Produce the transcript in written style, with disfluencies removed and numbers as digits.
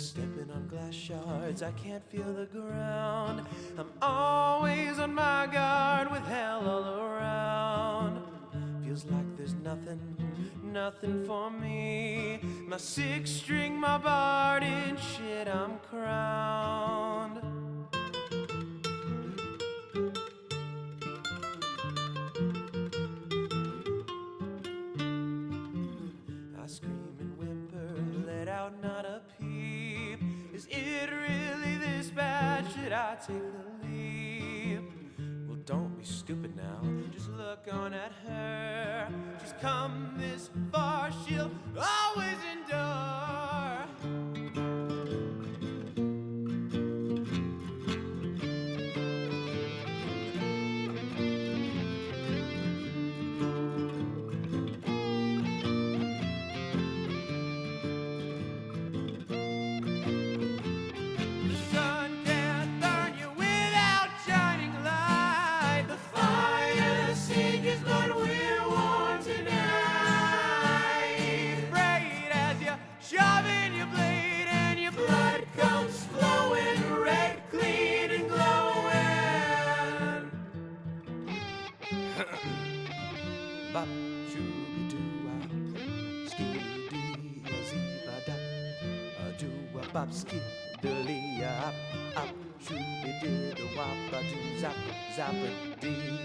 Stepping on glass shards, I can't feel the ground. I'm always on my guard with hell all around. Feels like there's nothing for me. My sixth string, my bard, and shit, I'm crowned. I scream and whimper, let out not a peep. Is it really this bad? Should I take the leap? Well, don't be stupid now, just look on at her. She's come this far, she'll always endure. Shoving your blade and your blood comes flowing, red, clean and glowing. Bop, shooby doo wop, skidoo zee ba da, doo wop bop skidoo up, up, shooby doo wop, doo zap, zap dee.